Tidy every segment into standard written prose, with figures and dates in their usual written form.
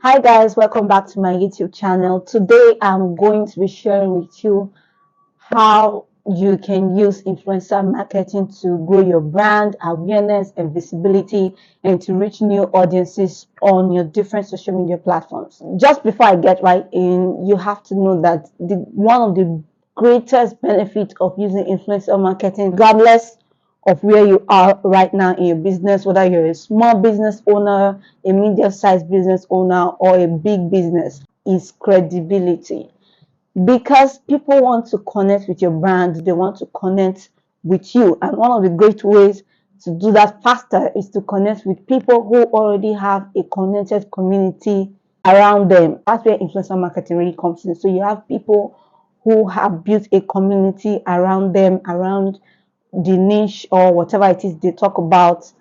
Hi guys, welcome back to my YouTube channel. Today I'm going to be sharing with you how you can use influencer marketing to grow your brand awareness and visibility and to reach new audiences on your different social media platforms. Just before I get right in, you have to know that one of the greatest benefits of using influencer marketing, regardless of where you are right now in your business, whether you're a small business owner, a medium-sized business owner, or a big business, is credibility. Because people want to connect with your brand, they want to connect with you. And one of the great ways to do that faster is to connect with people who already have a connected community around them. That's where influencer marketing really comes in. So you have people who have built a community around them, around the niche or whatever it is they talk about,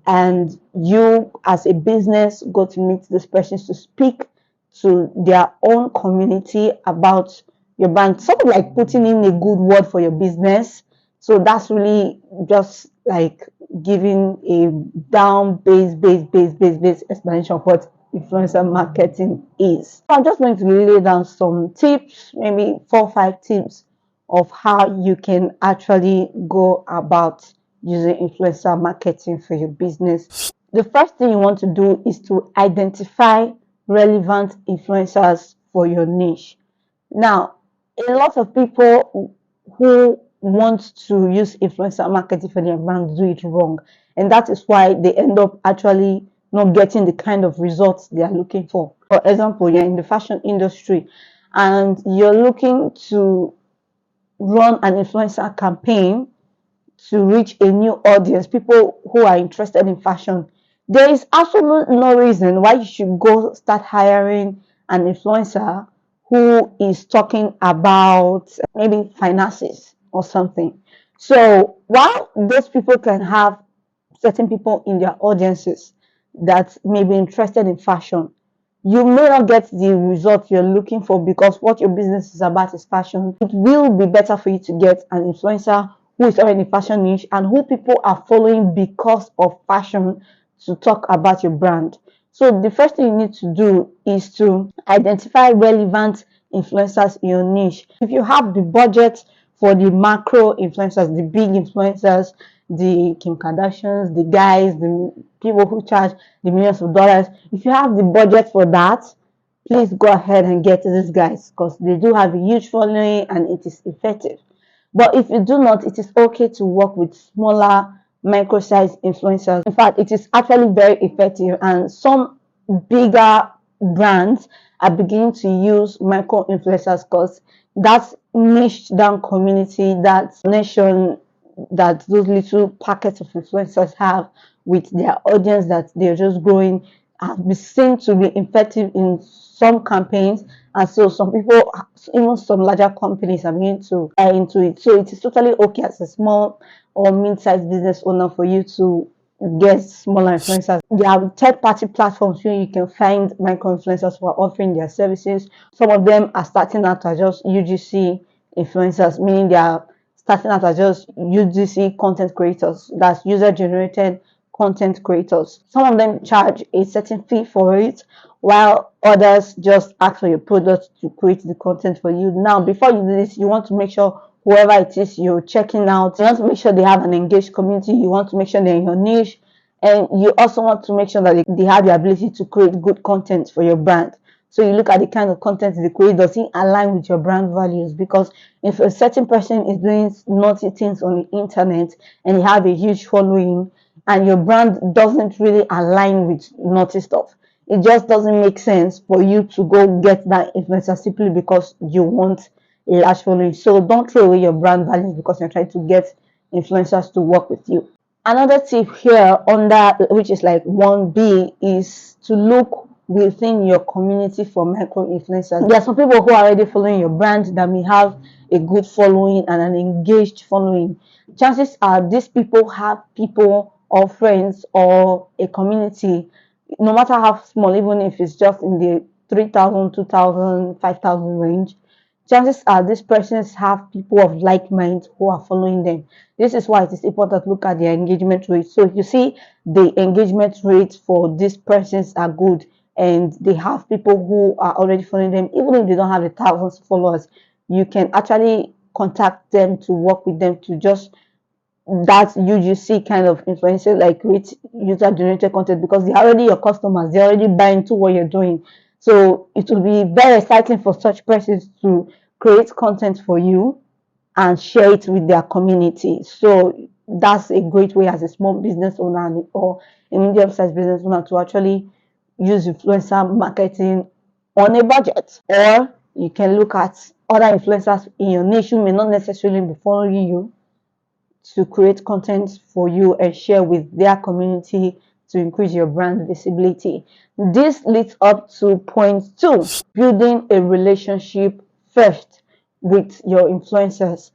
and you as a business go to meet these persons to speak to their own community about your brand, sort of like putting in a good word for your business. So that's really just like giving a down base explanation of what influencer marketing is. So I'm just going to lay down some tips, maybe 4 or 5 tips of how you can actually go about using influencer marketing for your business. The first thing you want to do is to identify relevant influencers for your niche. Now, a lot of people who want to use influencer marketing for their brand do it wrong, and that is why they end up actually not getting the kind of results they are looking for. For example, you're in the fashion industry and you're looking to run an influencer campaign to reach a new audience, people who are interested in fashion. There is absolutely no reason why you should go start hiring an influencer who is talking about maybe finances or something. So while those people can have certain people in their audiences that may be interested in fashion, you may not get the result you're looking for because what your business is about is fashion. It will be better for you to get an influencer who is already in fashion niche and who people are following because of fashion to talk about your brand. So the first thing you need to do is to identify relevant influencers in your niche. If you have the budget for the macro influencers, the big influencers, the Kim Kardashians, the guys, the people who charge the millions of dollars, if you have the budget for that, please go ahead and get these guys because they do have a huge following and it is effective. But if you do not, it is okay to work with smaller micro-sized influencers. In fact, it is actually very effective, and some bigger brands are beginning to use micro influencers because that niche down community, that connection that those little packets of influencers have with their audience that they're just growing have been seen to be effective in some campaigns, and so some people, even some larger companies, are beginning to buy into it. So it is totally okay as a small or mid-sized business owner for you to get smaller influencers. There are third-party platforms where you can find micro influencers who are offering their services. Some of them are starting out as just UGC influencers, meaning they are starting out as just UGC content creators, that's user generated content creators. Some of them charge a certain fee for it, while others just ask for your product to create the content for you. Now, before you do this, you want to make sure whoever it is you're checking out, you want to make sure they have an engaged community, you want to make sure they're in your niche, and you also want to make sure that they have the ability to create good content for your brand. So you look at the kind of content they create, does it align with your brand values? Because if a certain person is doing naughty things on the internet and you have a huge following and your brand doesn't really align with naughty stuff, it just doesn't make sense for you to go get that influencer simply because you want a large following. So don't throw away your brand values because you're trying to get influencers to work with you. Another tip here under, which is like 1B, is to look within your community for micro influencers. There are some people who are already following your brand that may have a good following and an engaged following. Chances are these people have people or friends or a community, no matter how small, even if it's just in the 3,000, 2,000, 5,000 range. Chances are these persons have people of like mind who are following them. This is why it is important to look at their engagement rate. So if you see the engagement rate for these persons are good, and they have people who are already following them, even if they don't have 1,000 followers, you can actually contact them to work with them to just that UGC kind of influencer, like create user generated content, because they're already your customers, they're already buying into what you're doing. So it will be very exciting for such persons to create content for you and share it with their community. So that's a great way as a small business owner or a medium-sized business owner to actually use influencer marketing on a budget. Or you can look at other influencers in your niche who may not necessarily be following you to create content for you and share with their community to increase your brand visibility. This leads up to point 2, building a relationship first with your influencers.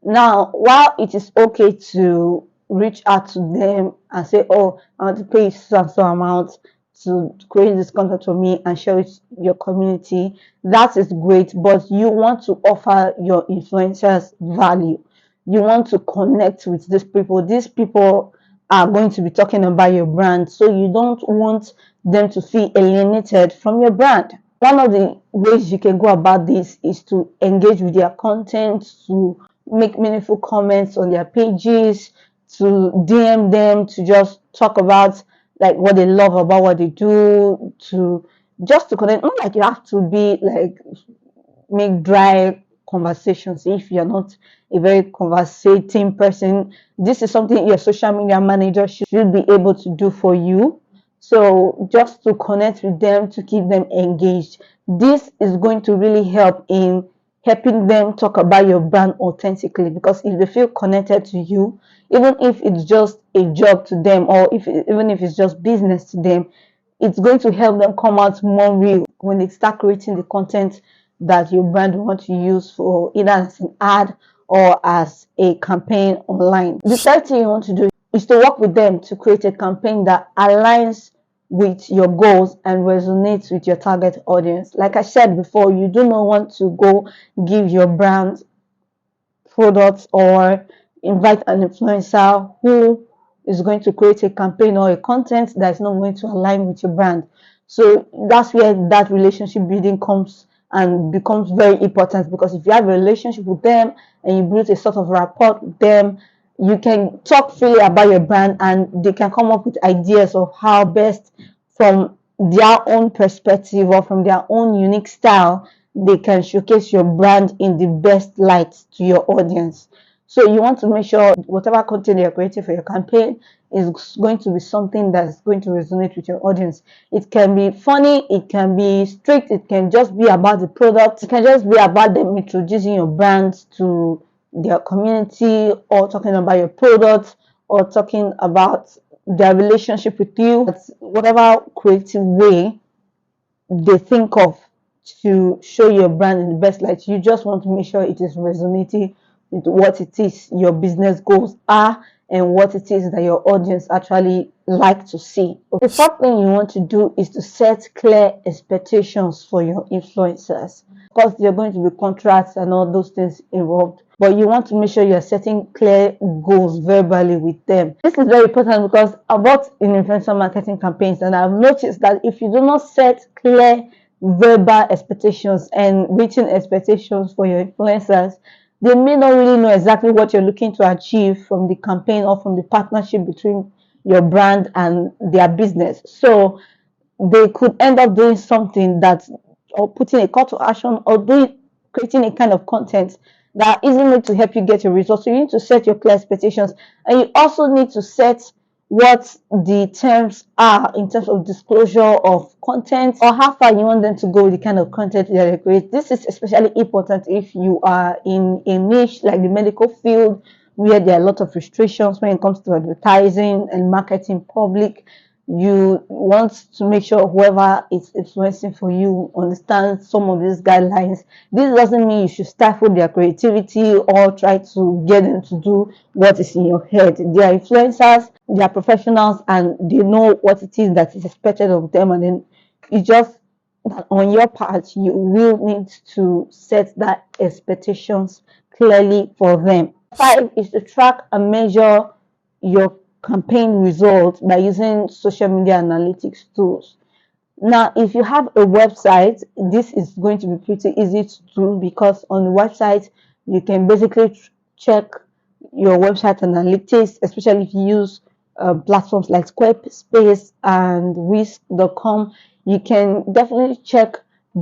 Now, while it is okay to reach out to them and say, oh, I want to pay some amount to create this content for me and share it with your community, that is great, but you want to offer your influencers value. You want to connect with these people. These people are going to be talking about your brand, so you don't want them to feel alienated from your brand. One of the ways you can go about this is to engage with their content, to make meaningful comments on their pages, to DM them, to just talk about like what they love about what they do, to just to connect. Not like you have to be like make dry conversations if you're not a very conversating person. This is something your social media manager should be able to do for you. So just to connect with them, to keep them engaged, this is going to really help in helping them talk about your brand authentically, because if they feel connected to you, even if it's just a job to them, or even if it's just business to them, it's going to help them come out more real when they start creating the content that your brand want to use for either as an ad or as a campaign online. The third thing you want to do is to work with them to create a campaign that aligns with your goals and resonates with your target audience. Like I said before, you do not want to go give your brand products or invite an influencer who is going to create a campaign or a content that is not going to align with your brand. So that's where that relationship building comes and becomes very important, because if you have a relationship with them and you build a sort of rapport with them, you can talk freely about your brand and they can come up with ideas of how best, from their own perspective or from their own unique style, they can showcase your brand in the best light to your audience. So you want to make sure whatever content you're creating for your campaign is going to be something that's going to resonate with your audience. It can be funny, it can be strict, it can just be about the product, it can just be about them introducing your brand to their community, or talking about your product, or talking about their relationship with you. Whatever creative way they think of to show your brand in the best light, you just want to make sure it is resonating with what it is your business goals are and what it is that your audience actually like to see. The fourth thing you want to do is to set clear expectations for your influencers. Of course, there are going to be contracts and all those things involved, but you want to make sure you're setting clear goals verbally with them. This is very important because I've worked in influencer marketing campaigns and I've noticed that if you do not set clear verbal expectations and written expectations for your influencers, they may not really know exactly what you're looking to achieve from the campaign or from the partnership between your brand and their business. So they could end up doing something that, or putting a call to action, or creating a kind of content that isn't going to help you get your results. So you need to set your clear expectations, and you also need to set what the terms are in terms of disclosure of content, or how far you want them to go with the kind of content that they create. This is especially important if you are in a niche like the medical field, where there are a lot of restrictions when it comes to advertising and marketing public. You want to make sure whoever is influencing for you understands some of these guidelines. This doesn't mean you should stifle their creativity or try to get them to do what is in your head. They are influencers, they are professionals, and they know what it is that is expected of them. And then it's just that on your part, you will need to set that expectations clearly for them. 5 is to track and measure your campaign results by using social media analytics tools. Now, if you have a website, this is going to be pretty easy to do, because on the website, you can basically check your website analytics, especially if you use platforms like Squarespace and Whisk.com. You can definitely check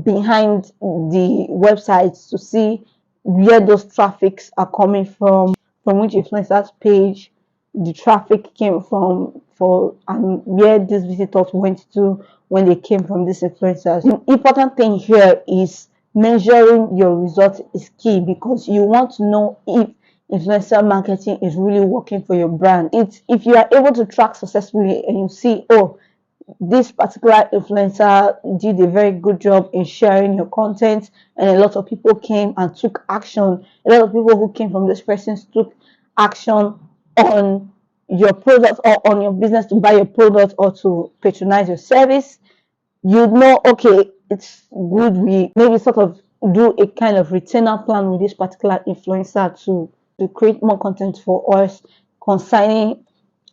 behind the websites to see where those traffics are coming from which influencers page the traffic came from, for and where these visitors went to when they came from these influencers. The important thing here is measuring your results is key, because you want to know if influencer marketing is really working for your brand. It's if you are able to track successfully and you see, oh, this particular influencer did a very good job in sharing your content, and a lot of people came and took action. A lot of people who came from this person took action on your product or on your business to buy your product or to patronize your service. You know, okay, it's good. We maybe sort of do a kind of retainer plan with this particular influencer to create more content for us concerning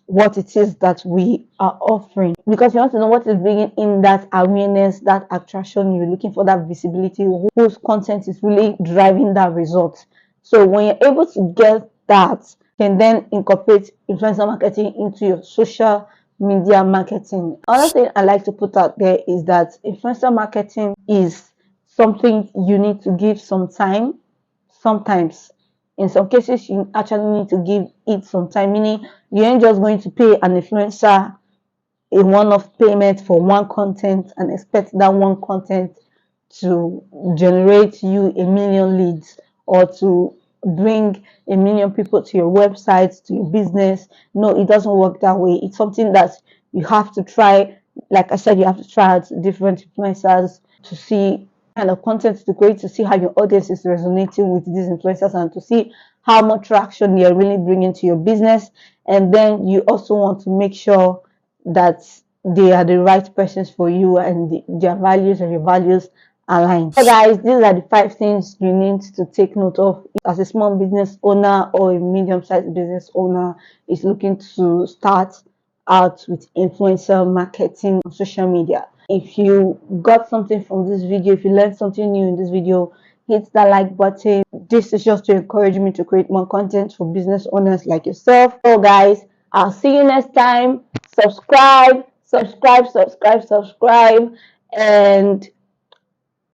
what it is that we are offering, because you want to know what is bringing in that awareness, that attraction. You're looking for that visibility, whose content is really driving that result. So when you're able to get that, you can then incorporate influencer marketing into your social media marketing. Another thing I like to put out there is that influencer marketing is something you need to give some time. Sometimes, in some cases, you actually need to give it some time, meaning you ain't just going to pay an influencer a one-off payment for one content and expect that one content to generate you a million leads or to bring a million people to your website, to your business. No, it doesn't work that way. It's something that you have to try. Like I said, you have to try out different influencers to see kind of content to create, to see how your audience is resonating with these influencers, and to see how much traction you're really bringing to your business. And then you also want to make sure that they are the right persons for you, and their values and your values align. So guys, these are the 5 things you need to take note of as a small business owner or a medium-sized business owner is looking to start out with influencer marketing on social media. If you got something from this video, if you learned something new in this video, hit that like button. This is just to encourage me to create more content for business owners like yourself. So guys, I'll see you next time. Subscribe, subscribe, subscribe, subscribe, and